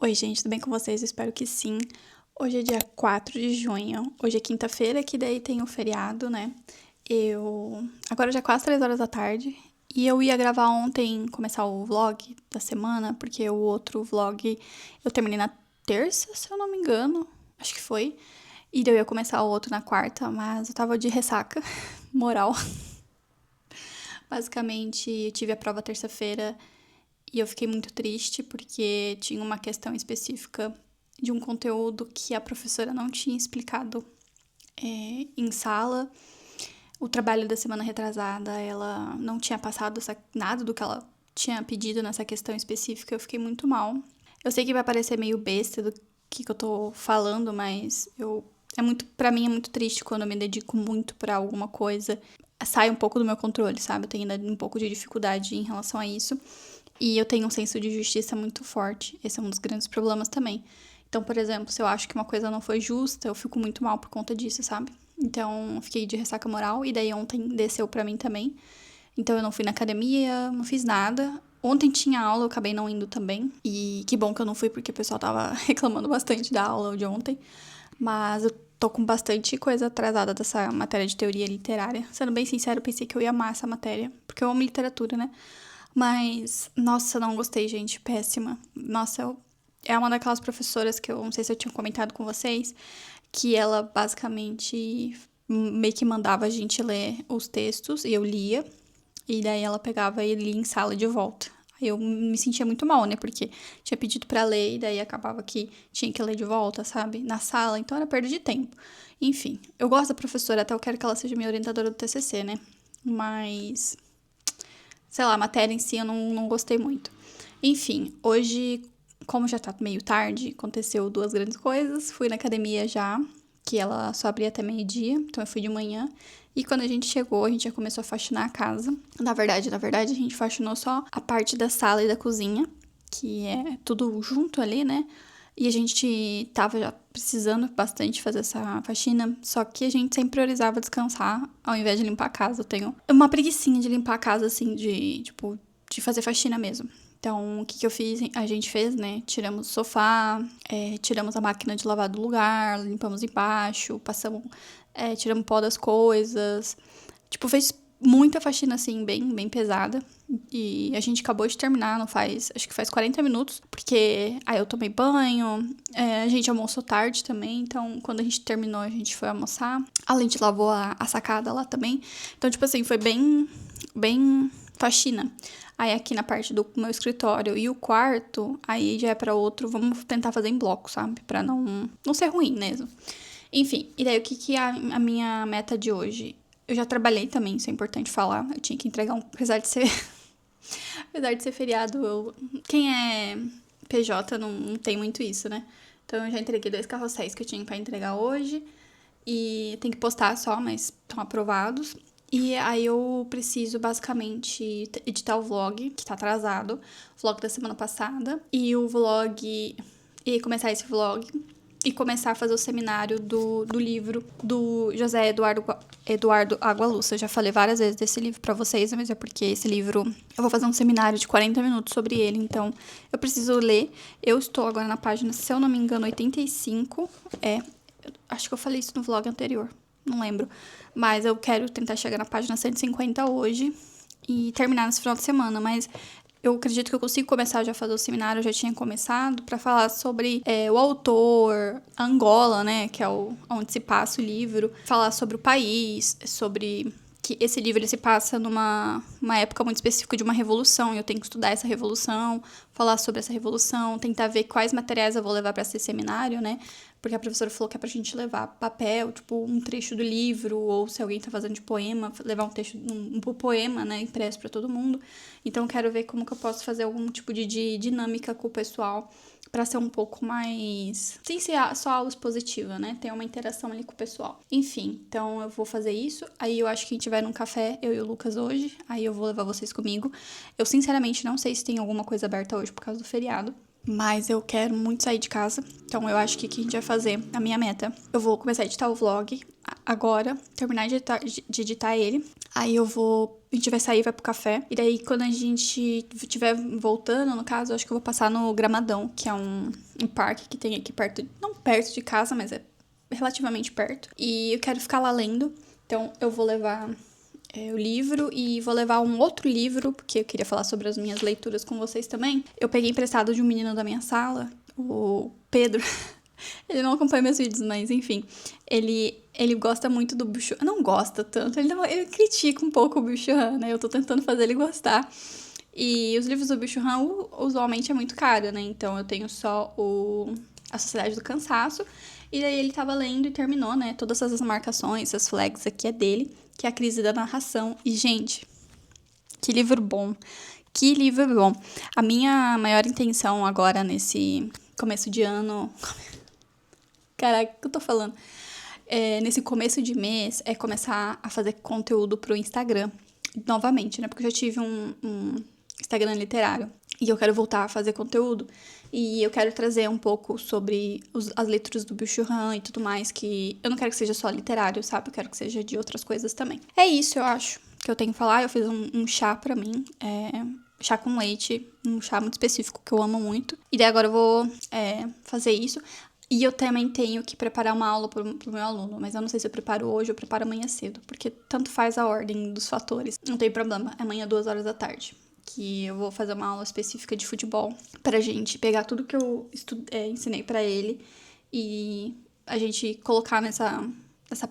Oi, gente, tudo bem com vocês? Espero que sim. Hoje é dia 4 de junho. Hoje é quinta-feira, que daí tem o feriado, né? Agora já é quase 3 horas da tarde. E eu ia gravar ontem, começar o vlog da semana, porque o outro vlog eu terminei na terça, se eu não me engano. Acho que foi. E daí eu ia começar o outro na quarta, mas eu tava de ressaca moral. Basicamente, eu tive a prova terça-feira e eu fiquei muito triste porque tinha uma questão específica de um conteúdo que a professora não tinha explicado em sala. O trabalho da semana retrasada, ela não tinha passado nada do que ela tinha pedido nessa questão específica. Eu fiquei muito mal. Eu sei que vai parecer meio besta do que eu tô falando, mas para mim é muito triste quando eu me dedico muito pra alguma coisa. Sai um pouco do meu controle, sabe? Eu tenho ainda um pouco de dificuldade em relação a isso. E eu tenho um senso de justiça muito forte. Esse é um dos grandes problemas também. Então, por exemplo, se eu acho que uma coisa não foi justa, eu fico muito mal por conta disso, sabe? Então, eu fiquei de ressaca moral e daí ontem desceu pra mim também. Então, eu não fui na academia, não fiz nada. Ontem tinha aula, eu acabei não indo também. E que bom que eu não fui porque o pessoal tava reclamando bastante da aula de ontem. Mas eu tô com bastante coisa atrasada dessa matéria de teoria literária. Sendo bem sincero, eu pensei que eu ia amar essa matéria, porque eu amo literatura, né? Mas, nossa, não gostei, gente. Péssima. Nossa, é uma daquelas professoras que eu não sei se eu tinha comentado com vocês, que ela basicamente meio que mandava a gente ler os textos e eu lia, e daí ela pegava e lia em sala de volta. Aí eu me sentia muito mal, né? Porque tinha pedido pra ler e daí acabava que tinha que ler de volta, sabe? Na sala, então era perda de tempo. Enfim, eu gosto da professora, até eu quero que ela seja minha orientadora do TCC, né? Mas sei lá, a matéria em si eu não gostei muito. Enfim, hoje, como já tá meio tarde, aconteceu duas grandes coisas. Fui na academia já, que ela só abria até meio-dia, então eu fui de manhã. E quando a gente chegou, a gente já começou a faxinar a casa. Na verdade, a gente faxinou só a parte da sala e da cozinha, que é tudo junto ali, né? E a gente tava já precisando bastante fazer essa faxina, só que a gente sempre priorizava descansar ao invés de limpar a casa. Eu tenho uma preguicinha de limpar a casa, assim, tipo, de fazer faxina mesmo. Então, o que eu fiz? A gente fez, né? Tiramos o sofá, tiramos a máquina de lavar do lugar, limpamos embaixo, tiramos pó das coisas. Tipo, fez muita faxina, assim, bem pesada. E a gente acabou de terminar, acho que faz 40 minutos, porque aí eu tomei banho, a gente almoçou tarde também, então quando a gente terminou, a gente foi almoçar. A gente lavou a sacada lá também. Então, tipo assim, foi bem faxina. Aí aqui na parte do meu escritório e o quarto, aí já é pra outro, vamos tentar fazer em bloco, sabe? Pra não ser ruim mesmo. Enfim, e daí o que é a minha meta de hoje? Eu já trabalhei também, isso é importante falar. Eu tinha que entregar apesar de ser apesar de ser feriado, quem é PJ não tem muito isso, né? Então eu já entreguei 2 carrosséis que eu tinha pra entregar hoje. E tem que postar só, mas estão aprovados. E aí eu preciso basicamente editar o vlog, que tá atrasado. O vlog da semana passada. E começar esse vlog e começar a fazer o seminário do livro do José Eduardo Agualusa. Eu já falei várias vezes desse livro pra vocês, mas é porque esse livro eu vou fazer um seminário de 40 minutos sobre ele, então eu preciso ler. Eu estou agora na página, se eu não me engano, 85. Acho que eu falei isso no vlog anterior, não lembro. Mas eu quero tentar chegar na página 150 hoje e terminar nesse final de semana, mas eu acredito que eu consigo começar já a fazer o seminário, eu já tinha começado, para falar sobre o autor, Angola, né, que é onde se passa o livro, falar sobre o país, sobre que esse livro ele se passa uma época muito específica de uma revolução, e eu tenho que estudar essa revolução, falar sobre essa revolução, tentar ver quais materiais eu vou levar para esse seminário, né, porque a professora falou que é pra gente levar papel, tipo, um trecho do livro, ou se alguém tá fazendo de poema, levar um poema, né, impresso pra todo mundo. Então, eu quero ver como que eu posso fazer algum tipo de dinâmica com o pessoal pra ser um pouco mais... sem ser só aula expositiva, né, ter uma interação ali com o pessoal. Enfim, então eu vou fazer isso. Aí eu acho que a gente vai num café, eu e o Lucas hoje, aí eu vou levar vocês comigo. Eu, sinceramente, não sei se tem alguma coisa aberta hoje por causa do feriado. Mas eu quero muito sair de casa. Então eu acho que o que a gente vai fazer, a minha meta, eu vou começar a editar o vlog agora, terminar de editar ele. Aí a gente vai sair, vai pro café. E daí quando a gente estiver voltando, no caso, eu acho que eu vou passar no Gramadão, que é um parque que tem aqui perto, não perto de casa, mas é relativamente perto. E eu quero ficar lá lendo, então eu vou levar o livro e vou levar um outro livro, porque eu queria falar sobre as minhas leituras com vocês também. Eu peguei emprestado de um menino da minha sala, o Pedro. Ele não acompanha meus vídeos, mas enfim. Ele gosta muito do Byung-Chul. Não gosta tanto, ele critica um pouco o Byung-Chul, né? Eu tô tentando fazer ele gostar. E os livros do Byung-Chul usualmente é muito caro, né? Então eu tenho só A Sociedade do Cansaço. E daí ele tava lendo e terminou, né? Todas essas marcações, essas flags aqui é dele, que é A Crise da Narração. E, gente, que livro bom. Que livro bom. A minha maior intenção agora nesse começo de ano... Caraca, o que eu tô falando? Nesse começo de mês é começar a fazer conteúdo pro Instagram. Novamente, né? Porque eu já tive um Instagram literário. E eu quero voltar a fazer conteúdo. E eu quero trazer um pouco sobre as leituras do Byung-Chul Han e tudo mais. Que eu não quero que seja só literário, sabe? Eu quero que seja de outras coisas também. É isso, eu acho, que eu tenho que falar. Eu fiz um chá pra mim. Chá com leite. Um chá muito específico que eu amo muito. E daí agora eu vou fazer isso. E eu também tenho que preparar uma aula pro meu aluno, mas eu não sei se eu preparo hoje ou preparo amanhã cedo, porque tanto faz a ordem dos fatores. Não tem problema, é amanhã 2 horas da tarde, que eu vou fazer uma aula específica de futebol pra gente pegar tudo que eu ensinei pra ele e a gente colocar nessa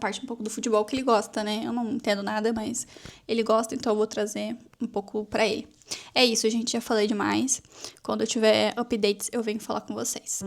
parte um pouco do futebol que ele gosta, né? Eu não entendo nada, mas ele gosta, então eu vou trazer um pouco pra ele. É isso, gente, já falei demais. Quando eu tiver updates, eu venho falar com vocês.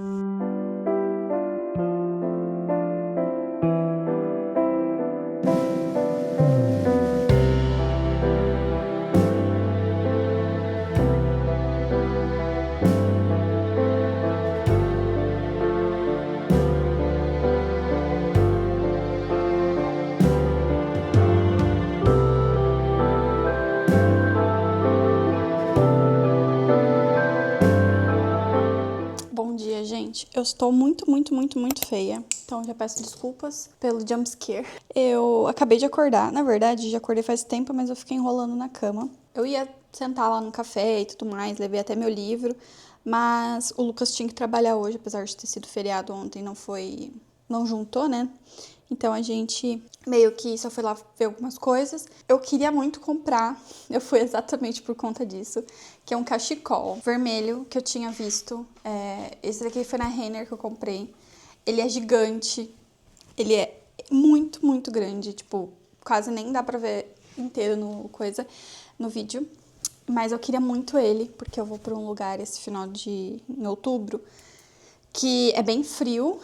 Bom dia, gente. Eu estou muito, muito, muito, muito feia. Então, já peço desculpas pelo jumpscare. Eu acabei de acordar. Na verdade, já acordei faz tempo, mas eu fiquei enrolando na cama. Eu ia sentar lá no café e tudo mais, levei até meu livro. Mas o Lucas tinha que trabalhar hoje, apesar de ter sido feriado ontem, não juntou, né? Então a gente meio que só foi lá ver algumas coisas. Eu queria muito comprar, eu fui exatamente por conta disso, que é um cachecol vermelho que eu tinha visto. Esse daqui foi na Renner que eu comprei. Ele é gigante, ele é muito, muito grande, tipo, quase nem dá pra ver inteiro no vídeo. Mas eu queria muito ele, porque eu vou pra um lugar esse final em outubro, que é bem frio.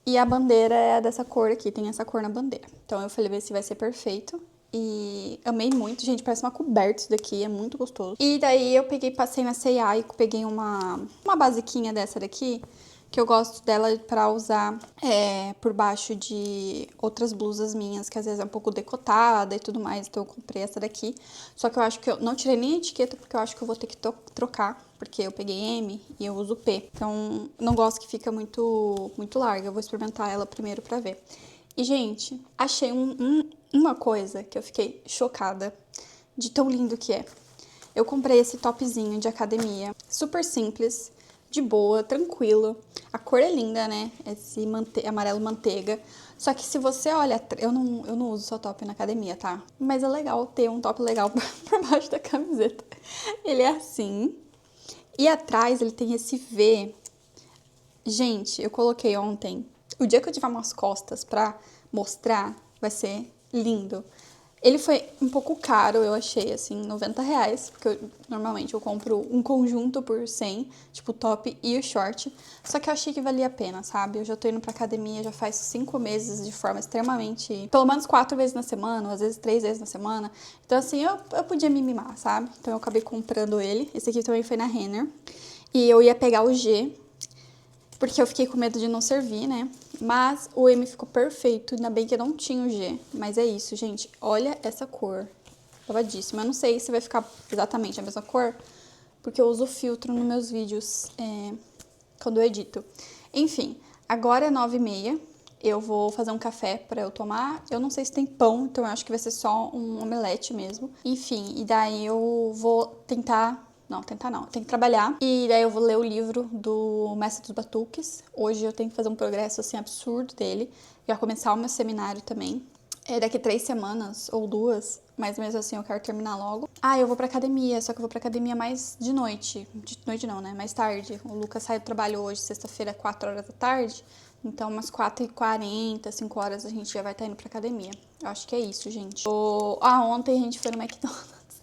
E a bandeira é dessa cor aqui, tem essa cor na bandeira. Então eu falei, ver se vai ser perfeito. E amei muito, gente, parece uma coberta isso daqui, é muito gostoso. E daí eu passei na C&A e peguei uma basiquinha dessa daqui, que eu gosto dela pra usar por baixo de outras blusas minhas, que às vezes é um pouco decotada e tudo mais. Então eu comprei essa daqui. Só que eu acho que eu não tirei nem a etiqueta, porque eu acho que eu vou ter que trocar, porque eu peguei M e eu uso P. Então, não gosto que fica muito, muito larga. Eu vou experimentar ela primeiro pra ver. E, gente, achei uma coisa que eu fiquei chocada de tão lindo que é. Eu comprei esse topzinho de academia, super simples, de boa, tranquilo. A cor é linda, né? Esse amarelo manteiga. Só que se você olha, eu não uso só top na academia, tá? Mas é legal ter um top legal por baixo da camiseta. Ele é assim. E atrás ele tem esse V. Gente, eu coloquei ontem. O dia que eu tiver umas costas pra mostrar, vai ser lindo. Ele foi um pouco caro, eu achei, assim, R$90. Porque normalmente eu compro um conjunto por 100, tipo o top e o short. Só que eu achei que valia a pena, sabe? Eu já tô indo pra academia já faz 5 meses de forma extremamente... Pelo menos 4 vezes na semana, ou às vezes 3 vezes na semana. Então, assim, eu podia me mimar, sabe? Então eu acabei comprando ele. Esse aqui também foi na Renner. E eu ia pegar o G, porque eu fiquei com medo de não servir, né? Mas o M ficou perfeito, ainda bem que eu não tinha o G. Mas é isso, gente. Olha essa cor. Lavadíssima. Eu não sei se vai ficar exatamente a mesma cor, porque eu uso filtro nos meus vídeos quando eu edito. Enfim, agora é 9h30. Eu vou fazer um café pra eu tomar. Eu não sei se tem pão, então eu acho que vai ser só um omelete mesmo. Enfim, e daí eu vou tentar, tentar não. Eu tenho que trabalhar. E daí eu vou ler o livro do Mestre dos Batuques. Hoje eu tenho que fazer um progresso, assim, absurdo dele. Já começar o meu seminário também. Daqui 3 semanas ou 2, mas mesmo assim eu quero terminar logo. Eu vou pra academia, só que eu vou pra academia mais de noite. De noite não, né? Mais tarde. O Lucas sai do trabalho hoje, sexta-feira, 4 horas da tarde. Então, umas 4h40, 5 horas a gente já vai estar indo pra academia. Eu acho que é isso, gente. Ontem a gente foi no McDonald's.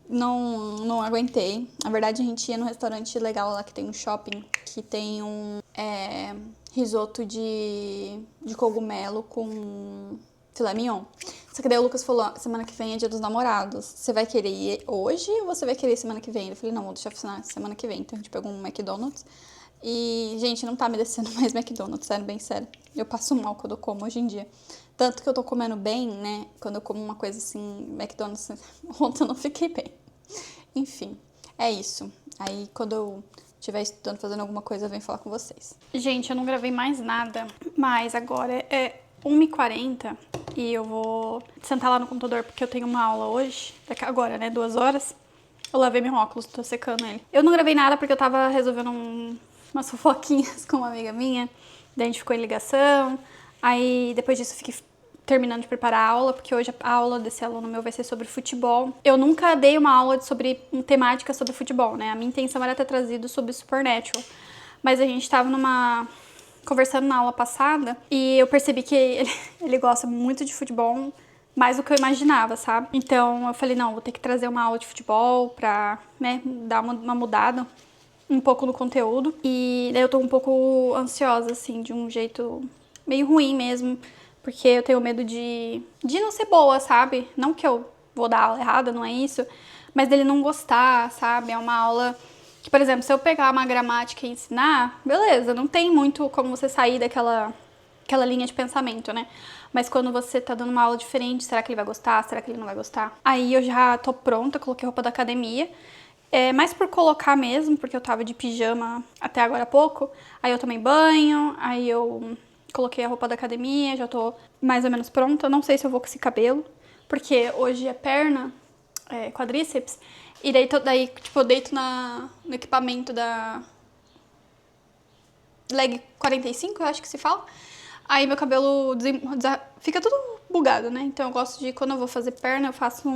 Não aguentei. Na verdade, a gente ia num restaurante legal lá que tem um shopping, que tem um risoto de cogumelo com filé mignon. Só que daí o Lucas falou, semana que vem é dia dos namorados. Você vai querer ir hoje ou você vai querer ir semana que vem? Eu falei, não, vou deixar semana que vem. Então a gente pegou um McDonald's. E, gente, não tá me descendo mais McDonald's, sério, bem sério. Eu passo mal quando eu como hoje em dia. Tanto que eu tô comendo bem, né? Quando eu como uma coisa assim, McDonald's, ontem eu não fiquei bem. Enfim, é isso. Aí quando eu estiver estudando, fazendo alguma coisa, eu venho falar com vocês. Gente, eu não gravei mais nada, mas agora é 1h40 e eu vou sentar lá no computador porque eu tenho uma aula hoje, agora, né, 2 horas. Eu lavei meu óculos, tô secando ele. Eu não gravei nada porque eu tava resolvendo umas fofoquinhas com uma amiga minha, daí a gente ficou em ligação, aí depois disso eu fiquei terminando de preparar a aula, porque hoje a aula desse aluno meu vai ser sobre futebol. Eu nunca dei uma aula sobre temática sobre futebol, né? A minha intenção era ter trazido sobre Supernatural, mas a gente tava conversando na aula passada e eu percebi que ele gosta muito de futebol, mais do que eu imaginava, sabe? Então eu falei, não, vou ter que trazer uma aula de futebol pra, né, dar uma mudada um pouco no conteúdo. E daí eu tô um pouco ansiosa, assim, de um jeito meio ruim mesmo, porque eu tenho medo de não ser boa, sabe? Não que eu vou dar aula errada, não é isso, mas dele não gostar, sabe? É uma aula que, por exemplo, se eu pegar uma gramática e ensinar, beleza, não tem muito como você sair daquela linha de pensamento, né? Mas quando você tá dando uma aula diferente, será que ele vai gostar? Será que ele não vai gostar? Aí eu já tô pronta, coloquei roupa da academia. Mais por colocar mesmo, porque eu tava de pijama até agora há pouco. Aí eu tomei banho, aí eu coloquei a roupa da academia, já tô mais ou menos pronta. Não sei se eu vou com esse cabelo, porque hoje é perna, quadríceps, e daí tipo, eu deito no equipamento da leg 45, eu acho que se fala. Aí meu cabelo fica tudo bugado, né? Então eu gosto de, quando eu vou fazer perna, eu faço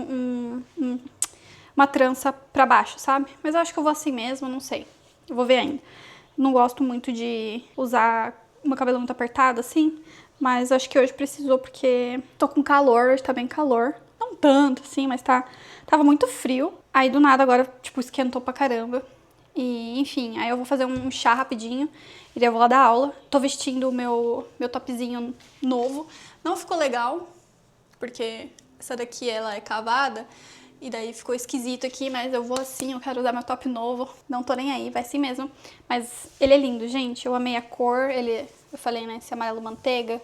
uma trança pra baixo, sabe? Mas eu acho que eu vou assim mesmo, não sei. Eu vou ver ainda. Não gosto muito de usar meu cabelo muito apertado, assim. Mas acho que hoje precisou porque tô com calor, hoje tá bem calor. Não tanto, assim, mas tava muito frio. Aí do nada agora, tipo, esquentou pra caramba. E, enfim, aí eu vou fazer um chá rapidinho e daí eu vou lá dar aula. Tô vestindo o meu topzinho novo. Não ficou legal, porque essa daqui, ela é cavada. E daí ficou esquisito aqui, mas eu vou assim, eu quero usar meu top novo. Não tô nem aí, vai assim mesmo. Mas ele é lindo, gente. Eu amei a cor. Eu falei, né, esse amarelo manteiga.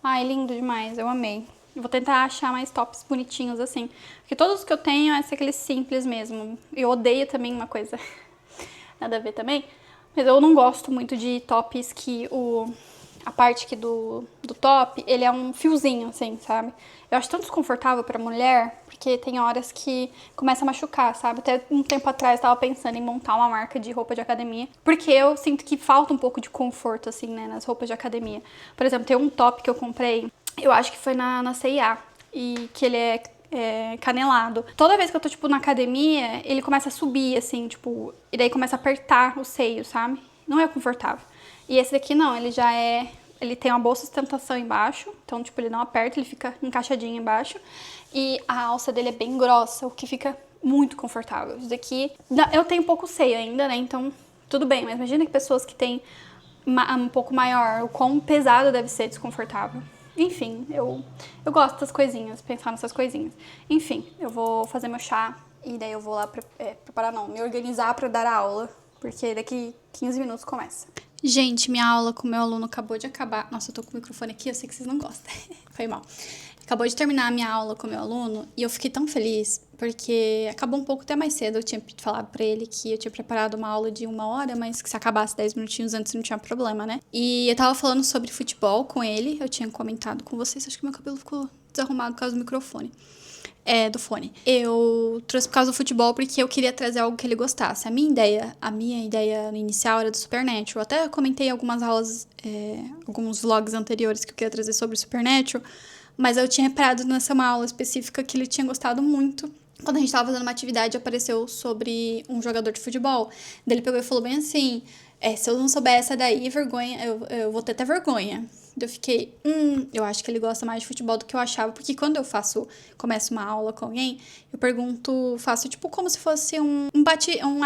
Ai, lindo demais, eu amei. Eu vou tentar achar mais tops bonitinhos assim. Porque todos que eu tenho é aqueles simples mesmo. Eu odeio também uma coisa, nada a ver também. Mas eu não gosto muito de tops que a parte aqui do top, ele é um fiozinho, assim, sabe? Eu acho tão desconfortável pra mulher, porque tem horas que começa a machucar, sabe? Até um tempo atrás eu tava pensando em montar uma marca de roupa de academia, porque eu sinto que falta um pouco de conforto, assim, né, nas roupas de academia. Por exemplo, tem um top que eu comprei, eu acho que foi na C&A, e que ele é canelado. Toda vez que eu tô, tipo, na academia, ele começa a subir, assim, tipo, e daí começa a apertar o seio, sabe? Não é confortável. E esse daqui não, ele tem uma boa sustentação embaixo, então, tipo, ele não aperta, ele fica encaixadinho embaixo. E a alça dele é bem grossa, o que fica muito confortável. Isso daqui, eu tenho pouco seio ainda, né, então tudo bem. Mas imagina que pessoas que têm um pouco maior, o quão pesado deve ser desconfortável. Enfim, eu gosto das coisinhas, pensar nessas coisinhas. Enfim, eu vou fazer meu chá e daí eu vou lá me organizar pra dar a aula, porque daqui 15 minutos começa. Gente, minha aula com o meu aluno acabou de acabar. Nossa, eu tô com o microfone aqui, eu sei que vocês não gostam. Foi mal. Acabou de terminar a minha aula com o meu aluno e eu fiquei tão feliz, porque acabou um pouco até mais cedo. Eu tinha falado pra ele que eu tinha preparado uma aula de 1 hora, mas que se acabasse 10 minutinhos antes não tinha problema, né? E eu tava falando sobre futebol com ele, eu tinha comentado com vocês, acho que meu cabelo ficou desarrumado por causa do microfone. do fone. Eu trouxe por causa do futebol porque eu queria trazer algo que ele gostasse. A minha ideia inicial era do Supernatural. Até comentei algumas aulas, alguns vlogs anteriores que eu queria trazer sobre o Supernatural, mas eu tinha reparado nessa uma aula específica que ele tinha gostado muito. Quando a gente tava fazendo uma atividade, apareceu sobre um jogador de futebol. Daí ele pegou e falou bem assim, se eu não souber essa daí, vergonha, eu vou ter até vergonha. Eu fiquei, eu acho que ele gosta mais de futebol do que eu achava, porque quando eu começo uma aula com alguém, eu faço tipo como se fosse um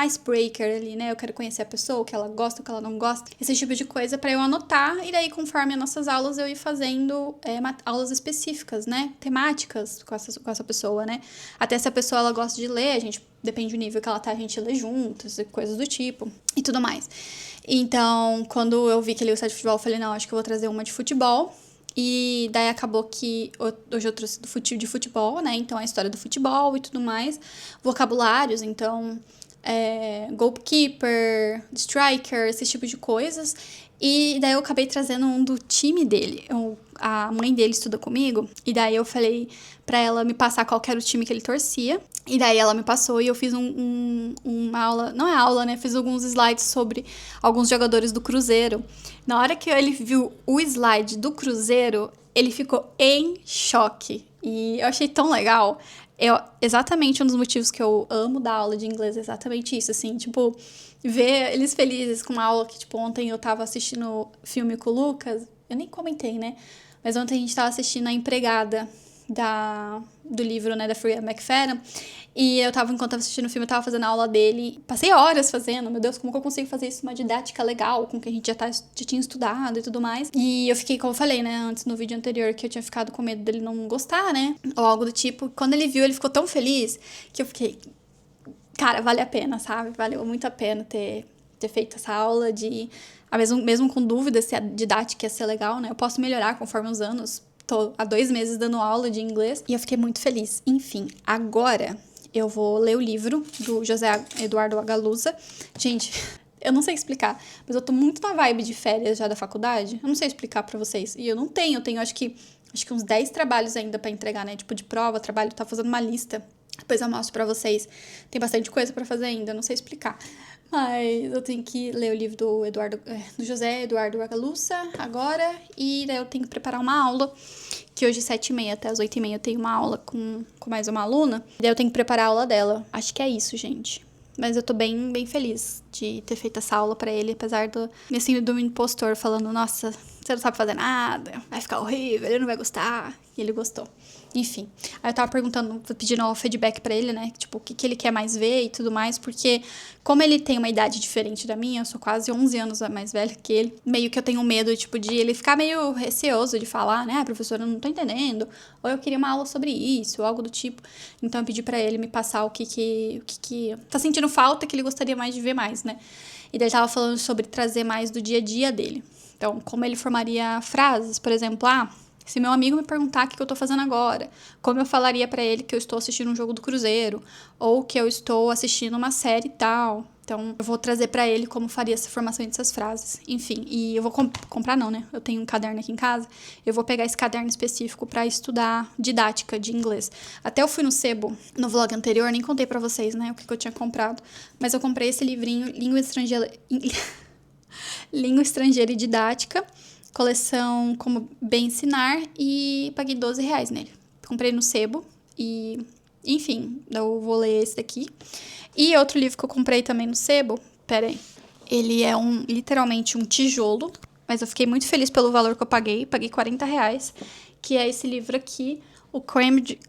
icebreaker ali, né? Eu quero conhecer a pessoa, o que ela gosta, o que ela não gosta, esse tipo de coisa pra eu anotar, e daí conforme as nossas aulas eu ir fazendo aulas específicas, né? Temáticas com essa pessoa, né? Até se a pessoa ela gosta de ler, depende do nível que ela tá, a gente lê juntos, e coisas do tipo, e tudo mais. Então, quando eu vi que ele gostava de futebol, eu falei, não, acho que eu vou trazer uma de futebol. E daí acabou que hoje eu trouxe de futebol, né? Então, a história do futebol e tudo mais. Vocabulários, então, goalkeeper, striker, esse tipo de coisas. E daí eu acabei trazendo um do time dele. A mãe dele estuda comigo. E daí eu falei pra ela me passar qual que era o time que ele torcia. E daí ela me passou e eu fiz uma aula, não é aula, né? Fiz alguns slides sobre alguns jogadores do Cruzeiro. Na hora que ele viu o slide do Cruzeiro, ele ficou em choque. E eu achei tão legal. Exatamente um dos motivos que eu amo dar aula de inglês, é exatamente isso, assim, tipo, ver eles felizes com uma aula que, tipo, ontem eu tava assistindo filme com o Lucas, eu nem comentei, né? Mas ontem a gente tava assistindo A Empregada, do livro, né, da Freya McFadden. E enquanto eu tava assistindo o filme, eu tava fazendo a aula dele. Passei horas fazendo, meu Deus, como que eu consigo fazer isso uma didática legal, com que a gente já tinha estudado e tudo mais. E eu fiquei, como eu falei, né, antes no vídeo anterior, que eu tinha ficado com medo dele não gostar, né, ou algo do tipo. Quando ele viu, ele ficou tão feliz que eu fiquei, cara, vale a pena, sabe? Valeu muito a pena ter feito essa aula mesmo com dúvidas se a didática ia ser legal, né, eu posso melhorar conforme os anos. Tô há 2 meses dando aula de inglês e eu fiquei muito feliz. Enfim, agora eu vou ler o livro do José Eduardo Agalusa. Gente, eu não sei explicar, mas eu tô muito na vibe de férias já da faculdade. Eu não sei explicar pra vocês. E eu tenho acho que uns 10 trabalhos ainda pra entregar, né? Tipo, de prova, trabalho, tá fazendo uma lista. Depois eu mostro pra vocês. Tem bastante coisa pra fazer ainda, não sei explicar. Mas eu tenho que ler o livro do José Eduardo Agalusa agora. E daí eu tenho que preparar uma aula. Que hoje, 7h30 até as 8h30, eu tenho uma aula com mais uma aluna. Daí eu tenho que preparar a aula dela. Acho que é isso, gente. Mas eu tô bem, bem feliz de ter feito essa aula pra ele. Apesar do impostor falando, nossa, você não sabe fazer nada. Vai ficar horrível, ele não vai gostar. E ele gostou. Enfim, aí eu tava pedindo o feedback pra ele, né, tipo, o que ele quer mais ver e tudo mais, porque como ele tem uma idade diferente da minha, eu sou quase 11 anos mais velha que ele, meio que eu tenho medo, tipo, de ele ficar meio receoso de falar, né, professora, eu não tô entendendo, ou eu queria uma aula sobre isso, ou algo do tipo. Então eu pedi pra ele me passar o que tá sentindo falta, que ele gostaria mais de ver mais, né. E daí ele tava falando sobre trazer mais do dia a dia dele. Então, como ele formaria frases, por exemplo, se meu amigo me perguntar o que eu tô fazendo agora, como eu falaria pra ele que eu estou assistindo um jogo do Cruzeiro, ou que eu estou assistindo uma série e tal. Então, eu vou trazer pra ele como faria essa formação dessas frases. Enfim, e eu vou comprar não, né? Eu tenho um caderno aqui em casa. Eu vou pegar esse caderno específico pra estudar didática de inglês. Até eu fui no Sebo, no vlog anterior, nem contei pra vocês, né, o que eu tinha comprado. Mas eu comprei esse livrinho, Língua Estrangeira e Didática, coleção Como Bem Ensinar, e paguei R$12 nele. Comprei no Sebo e, enfim, eu vou ler esse daqui. E outro livro que eu comprei também no Sebo, pera aí, ele é literalmente um tijolo, mas eu fiquei muito feliz pelo valor que eu paguei R$40, que é esse livro aqui, o Cambridge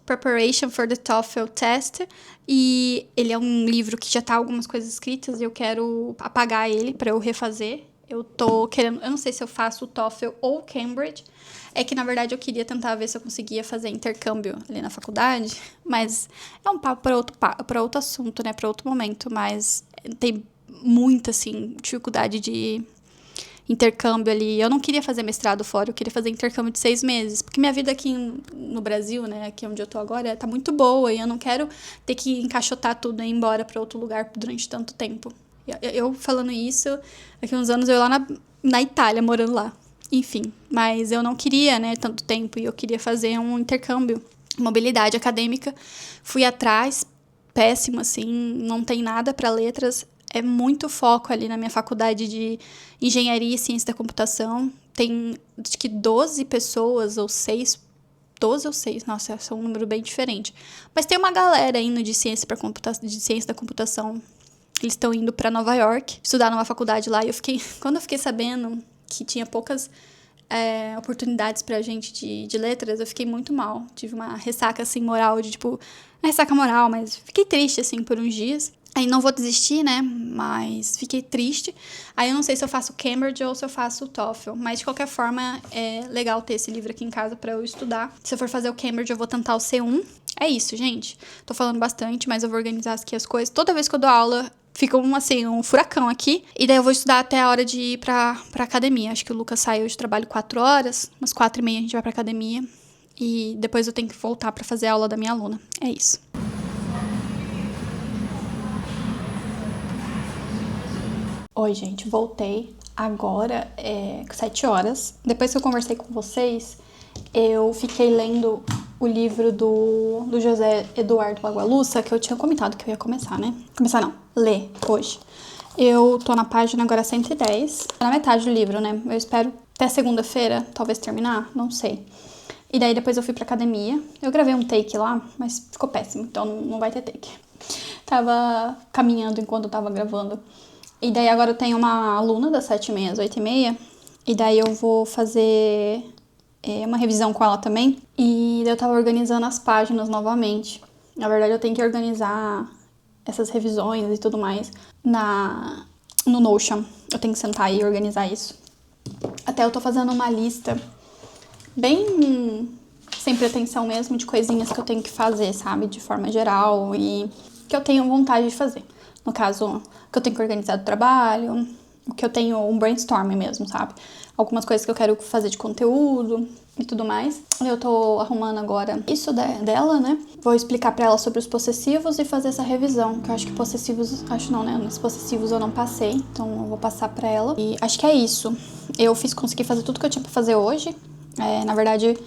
Preparation for the TOEFL Test, e ele é um livro que já tá algumas coisas escritas e eu quero apagar ele pra eu refazer. Eu tô querendo, eu não sei se eu faço o TOEFL ou o Cambridge, é que na verdade eu queria tentar ver se eu conseguia fazer intercâmbio ali na faculdade, mas é um papo pra outro assunto, né, pra outro momento, mas tem muita, assim, dificuldade de intercâmbio ali. Eu não queria fazer mestrado fora, eu queria fazer intercâmbio de 6 meses. Porque minha vida aqui no Brasil, né, aqui onde eu tô agora, tá muito boa. E eu não quero ter que encaixotar tudo e ir embora pra outro lugar durante tanto tempo. Eu falando isso, daqui uns anos eu lá na Itália, morando lá. enfim. Mas eu não queria, né, tanto tempo, e eu queria fazer um intercâmbio, mobilidade acadêmica. Fui atrás, péssimo, assim, não tem nada para letras. É muito foco ali na minha faculdade de engenharia e ciência da computação. Tem, acho que 12 pessoas ou 6, 12 ou 6, nossa, é um número bem diferente. Mas tem uma galera indo de ciência de ciência da computação. Eles estão indo para Nova York estudar numa faculdade lá. E quando eu fiquei sabendo que tinha poucas oportunidades pra gente de letras, eu fiquei muito mal. Tive uma ressaca, assim, moral, de tipo, não ressaca moral, mas fiquei triste, assim, por uns dias. Aí não vou desistir, né, mas fiquei triste. Aí eu não sei se eu faço Cambridge ou se eu faço o TOEFL, mas de qualquer forma é legal ter esse livro aqui em casa pra eu estudar. Se eu for fazer o Cambridge, eu vou tentar o C1. É isso, gente. Tô falando bastante, mas eu vou organizar aqui as coisas. Toda vez que eu dou aula, fica um furacão aqui. E daí eu vou estudar até a hora de ir pra academia. Acho que o Lucas sai hoje, trabalho 4 horas. Umas 4h30 a gente vai pra academia. E depois eu tenho que voltar pra fazer a aula da minha aluna. É isso. Oi, gente. Voltei. Agora é 7 horas. Depois que eu conversei com vocês, eu fiquei lendo o livro do José Eduardo Agualusa, que eu tinha comentado que eu ia começar, né? Começar não, ler hoje. Eu tô na página agora 110, tô na metade do livro, né? Eu espero até segunda-feira, talvez terminar, não sei. E daí depois eu fui pra academia. Eu gravei um take lá, mas ficou péssimo, então não vai ter take. Tava caminhando enquanto eu tava gravando. E daí agora eu tenho uma aluna das 7h30 às 8h30, e daí eu vou fazer uma revisão com ela também. E daí eu tava organizando as páginas novamente. Na verdade, eu tenho que organizar essas revisões e tudo mais no Notion. Eu tenho que sentar e organizar isso. Até eu tô fazendo uma lista bem sem pretensão mesmo, de coisinhas que eu tenho que fazer, sabe? De forma geral, e que eu tenho vontade de fazer. No caso, que eu tenho que organizar do trabalho, o que eu tenho um brainstorming mesmo, sabe? Algumas coisas que eu quero fazer de conteúdo e tudo mais. Eu tô arrumando agora isso dela, né? Vou explicar pra ela sobre os possessivos e fazer essa revisão, que eu acho que possessivos, acho não, né? Nos possessivos eu não passei, então eu vou passar pra ela. E acho que é isso. Eu consegui fazer tudo que eu tinha pra fazer hoje. Na verdade,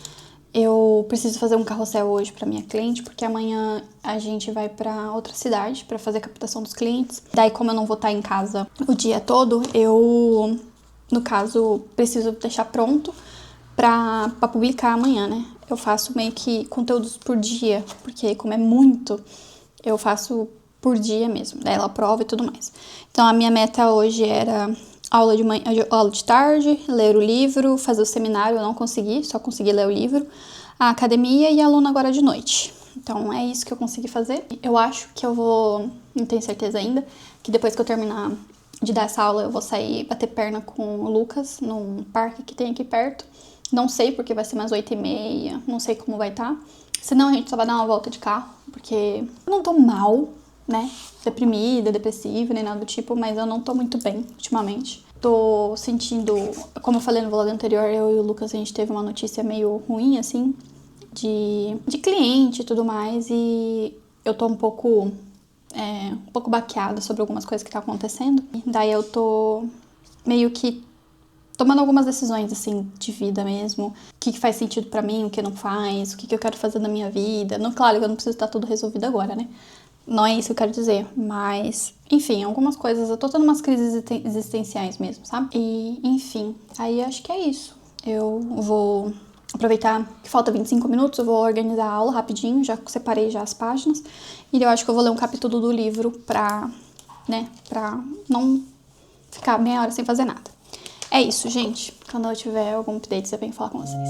eu preciso fazer um carrossel hoje pra minha cliente, porque amanhã a gente vai pra outra cidade pra fazer a captação dos clientes. Daí, como eu não vou estar em casa o dia todo, eu, no caso, preciso deixar pronto pra publicar amanhã, né? Eu faço meio que conteúdos por dia, porque como é muito, eu faço por dia mesmo. Daí ela aprova e tudo mais. Então, a minha meta hoje era aula de manhã, aula de tarde, ler o livro, fazer o seminário. Eu não consegui, só consegui ler o livro, a academia e a aluna agora de noite. Então é isso que eu consegui fazer. Eu acho que eu vou, não tenho certeza ainda, que depois que eu terminar de dar essa aula eu vou sair bater perna com o Lucas num parque que tem aqui perto. Não sei, porque vai ser umas 8h30, não sei como vai estar. Senão a gente só vai dar uma volta de carro, porque eu não tô mal, né? Deprimida, depressiva, nem nada do tipo, mas eu não tô muito bem ultimamente. Tô sentindo, como eu falei no vlog anterior, eu e o Lucas, a gente teve uma notícia meio ruim, assim, de cliente e tudo mais, e eu tô um pouco baqueada sobre algumas coisas que tá acontecendo. Daí eu tô meio que tomando algumas decisões, assim, de vida mesmo. O que faz sentido pra mim, o que não faz, o que eu quero fazer na minha vida. Não, claro que eu não preciso estar tudo resolvido agora, né? Não é isso que eu quero dizer, mas, enfim, algumas coisas, eu tô tendo umas crises existenciais mesmo, sabe? E, enfim, aí acho que é isso. Eu vou aproveitar que falta 25 minutos, eu vou organizar a aula rapidinho, já separei já as páginas, e eu acho que eu vou ler um capítulo do livro pra não ficar meia hora sem fazer nada. É isso, gente. Quando eu tiver algum update, eu venho falar com vocês.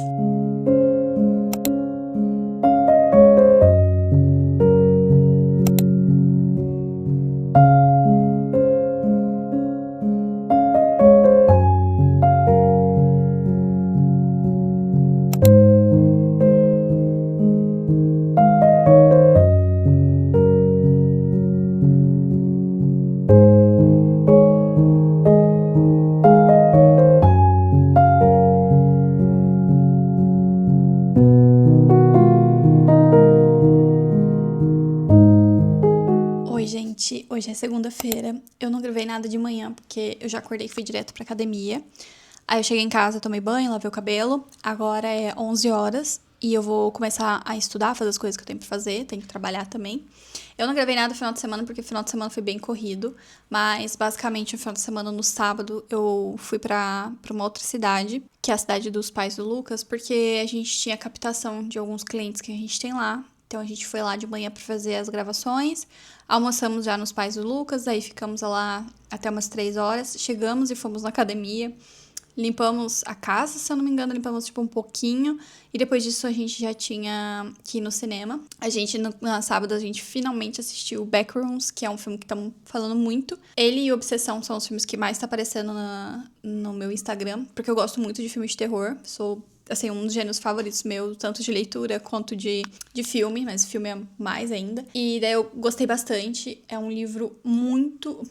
Oi, gente. Hoje é segunda-feira. Eu não gravei nada de manhã, porque eu já acordei e fui direto pra academia. Aí eu cheguei em casa, tomei banho, lavei o cabelo. Agora é 11 horas e eu vou começar a estudar, fazer as coisas que eu tenho pra fazer. Tenho que trabalhar também. Eu não gravei nada no final de semana porque o final de semana foi bem corrido. Mas basicamente no final de semana, no sábado, eu fui pra uma outra cidade, que é a cidade dos pais do Lucas, porque a gente tinha captação de alguns clientes que a gente tem lá. Então a gente foi lá de manhã pra fazer as gravações. Almoçamos já nos pais do Lucas, aí ficamos lá até umas 3 horas. Chegamos e fomos na academia. Limpamos a casa, se eu não me engano, limpamos tipo um pouquinho. E depois disso a gente já tinha que ir no cinema. Na sábado, a gente finalmente assistiu Backrooms, que é um filme que estamos falando muito. Ele e Obsessão são os filmes que mais tá aparecendo no meu Instagram, porque eu gosto muito de filmes de terror. Sou, assim, um dos gêneros favoritos meus, tanto de leitura quanto de filme, mas filme é mais ainda. E daí eu gostei bastante. É um livro muito...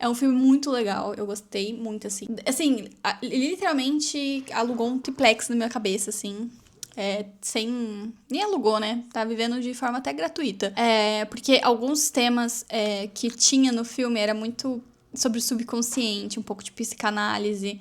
É um filme muito legal, eu gostei muito, assim. Assim, literalmente alugou um triplex na minha cabeça, assim. Sem... Nem alugou, né? Tá vivendo de forma até gratuita. Porque alguns temas que tinha no filme era muito sobre o subconsciente, um pouco de psicanálise,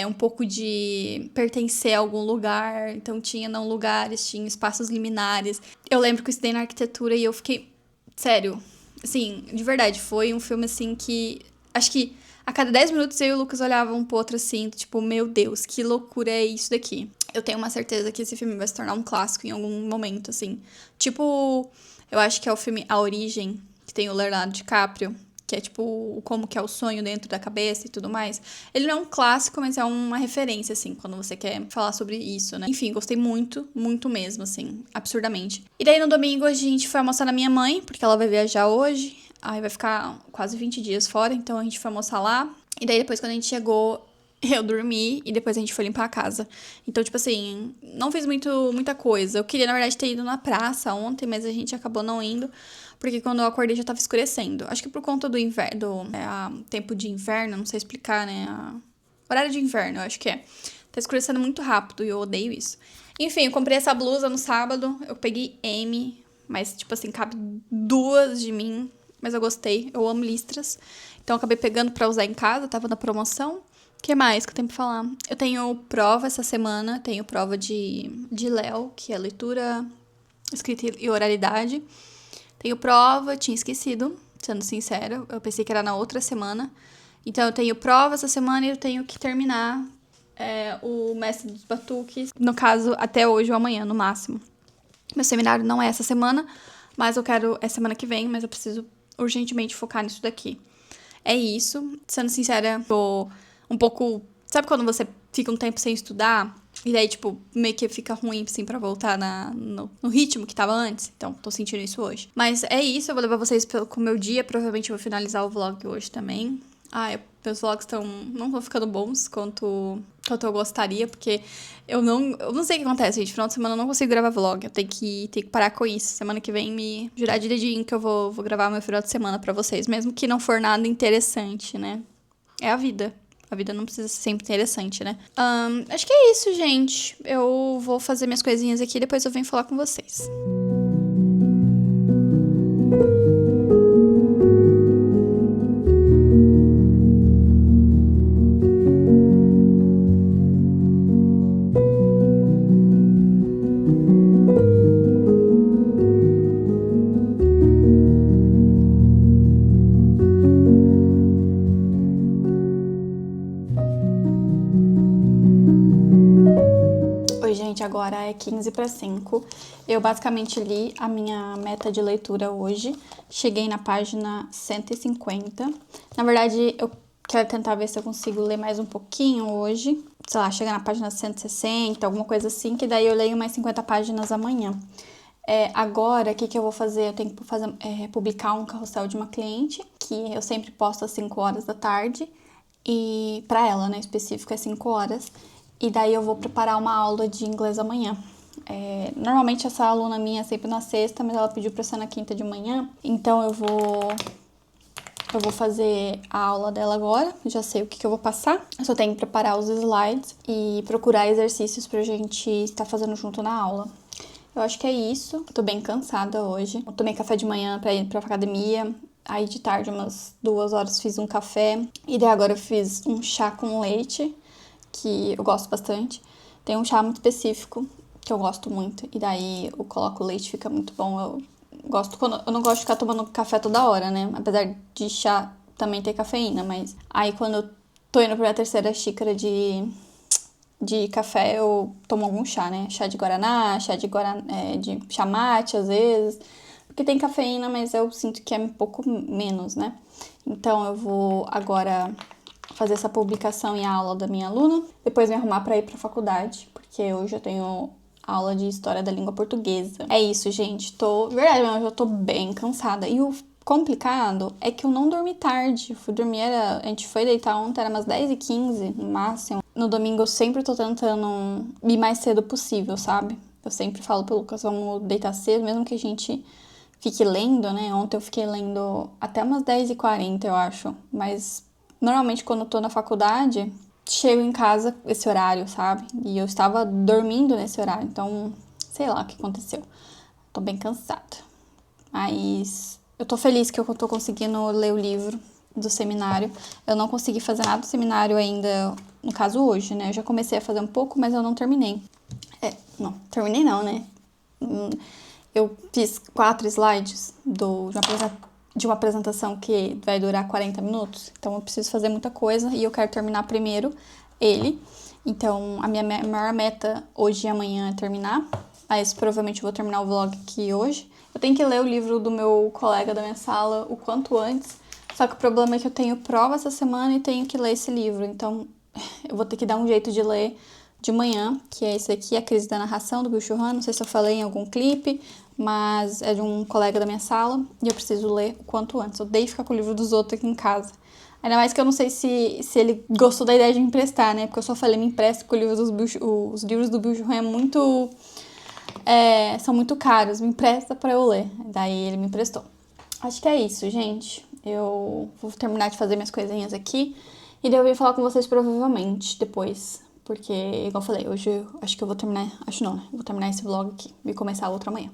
um pouco de pertencer a algum lugar. Então tinha não lugares, tinha espaços liminares. Eu lembro que eu estudei na arquitetura e eu fiquei... Sério, assim, de verdade, foi um filme, assim, que... Acho que a cada 10 minutos eu e o Lucas olhavam um pro outro assim, tipo, meu Deus, que loucura é isso daqui. Eu tenho uma certeza que esse filme vai se tornar um clássico em algum momento, assim. Tipo, eu acho que é o filme A Origem, que tem o Leonardo DiCaprio, que é tipo, como que é o sonho dentro da cabeça e tudo mais. Ele não é um clássico, mas é uma referência, assim, quando você quer falar sobre isso, né? Enfim, gostei muito, muito mesmo, assim, absurdamente. E daí no domingo a gente foi almoçar na minha mãe, porque ela vai viajar hoje. Aí vai ficar quase 20 dias fora, então a gente foi almoçar lá. E daí depois, quando a gente chegou, eu dormi e depois a gente foi limpar a casa. Então, tipo assim, não fiz muita coisa. Eu queria, na verdade, ter ido na praça ontem, mas a gente acabou não indo. Porque quando eu acordei já tava escurecendo. Acho que por conta do inverno, tempo de inverno, não sei explicar, né? Horário de inverno, eu acho que é. Tá escurecendo muito rápido e eu odeio isso. Enfim, eu comprei essa blusa no sábado. Eu peguei M, mas, tipo assim, cabe 2 de mim. Mas eu gostei, eu amo listras. Então eu acabei pegando pra usar em casa, tava na promoção. O que mais que eu tenho pra falar? Eu tenho prova essa semana, tenho prova de Léo, que é leitura, escrita e oralidade. Tenho prova, tinha esquecido, sendo sincera, eu pensei que era na outra semana. Então eu tenho prova essa semana e eu tenho que terminar o Mestre dos Batuques, no caso, até hoje ou amanhã, no máximo. Meu seminário não é essa semana, mas eu quero, é semana que vem, mas eu preciso urgentemente focar nisso daqui. É isso. Sendo sincera, tô um pouco... Sabe quando você fica um tempo sem estudar? E daí, tipo, meio que fica ruim, assim, pra voltar no ritmo que tava antes. Então, tô sentindo isso hoje. Mas é isso, eu vou levar vocês com o meu dia. Provavelmente eu vou finalizar o vlog hoje também. Meus vlogs não estão ficando bons quanto eu gostaria, porque eu não sei o que acontece, gente. Final de semana eu não consigo gravar vlog. Eu tenho que parar com isso. Semana que vem me jurar de dedinho que eu vou gravar meu final de semana pra vocês, mesmo que não for nada interessante, né? É a vida. A vida não precisa ser sempre interessante, né? Acho que é isso, gente. Eu vou fazer minhas coisinhas aqui e depois eu venho falar com vocês. Oi, gente, agora é 4:45. Eu basicamente li a minha meta de leitura hoje. Cheguei na página 150. Na verdade, eu quero tentar ver se eu consigo ler mais um pouquinho hoje. Sei lá, chegar na página 160, alguma coisa assim, que daí eu leio mais 50 páginas amanhã. Agora, o que eu vou fazer? Eu tenho que publicar um carrossel de uma cliente, que eu sempre posto às 5 horas da tarde. E pra ela, né, específico, é 5 horas. E daí eu vou preparar uma aula de inglês amanhã. Normalmente essa aluna minha é sempre na sexta, mas ela pediu pra ser na quinta de manhã. Então eu vou fazer a aula dela agora. Já sei o que eu vou passar. Eu só tenho que preparar os slides e procurar exercícios pra gente estar fazendo junto na aula. Eu acho que é isso. Eu tô bem cansada hoje. Eu tomei café de manhã pra ir pra academia. Aí de tarde, umas 2 horas, fiz um café. E daí agora eu fiz um chá com leite, que eu gosto bastante. Tem um chá muito específico, que eu gosto muito. E daí eu coloco o leite, fica muito bom. Eu não gosto de ficar tomando café toda hora, né? Apesar de chá também ter cafeína, mas aí quando eu tô indo pra terceira xícara de café, eu tomo algum chá, né? Chá de guaraná, de chá mate, às vezes. Porque tem cafeína, mas eu sinto que é um pouco menos, né? Então eu vou agora fazer essa publicação e a aula da minha aluna. Depois me arrumar pra ir pra faculdade, porque hoje eu tenho aula de História da Língua Portuguesa. É isso, gente. Verdade, eu já tô bem cansada. E o complicado é que eu não dormi tarde. A gente foi deitar ontem, era umas 10h15 no máximo. No domingo eu sempre tô tentando ir mais cedo possível, sabe? Eu sempre falo pro Lucas, vamos deitar cedo, mesmo que a gente fique lendo, né? Ontem eu fiquei lendo até umas 10h40, eu acho. Mas normalmente quando eu tô na faculdade, chego em casa esse horário, sabe? E eu estava dormindo nesse horário, então sei lá o que aconteceu. Tô bem cansada. Mas eu tô feliz que eu tô conseguindo ler o livro do seminário. Eu não consegui fazer nada do seminário ainda, no caso hoje, né? Eu já comecei a fazer um pouco, mas eu não terminei. Não, terminei não, né? Eu fiz 4 slides de uma apresentação que vai durar 40 minutos. Então eu preciso fazer muita coisa e eu quero terminar primeiro ele. Então a minha maior meta hoje e amanhã é terminar. Mas provavelmente eu vou terminar o vlog aqui hoje. Eu tenho que ler o livro do meu colega da minha sala o quanto antes. Só que o problema é que eu tenho prova essa semana e tenho que ler esse livro. Então eu vou ter que dar um jeito de ler de manhã, que é esse aqui, A Crise da Narração, do Bill Churran. Não sei se eu falei em algum clipe, mas é de um colega da minha sala e eu preciso ler o quanto antes. Eu odeio ficar com o livro dos outros aqui em casa. Ainda mais que eu não sei se ele gostou da ideia de me emprestar, né? Porque eu só falei, me empresta, porque os livros do Bill Churran são muito caros, me empresta pra eu ler. Daí ele me emprestou. Acho que é isso, gente. Eu vou terminar de fazer minhas coisinhas aqui e daí eu vim falar com vocês provavelmente depois. Porque, igual eu falei, hoje eu acho que eu vou terminar. Acho não, né? Eu vou terminar esse vlog aqui e começar outro amanhã.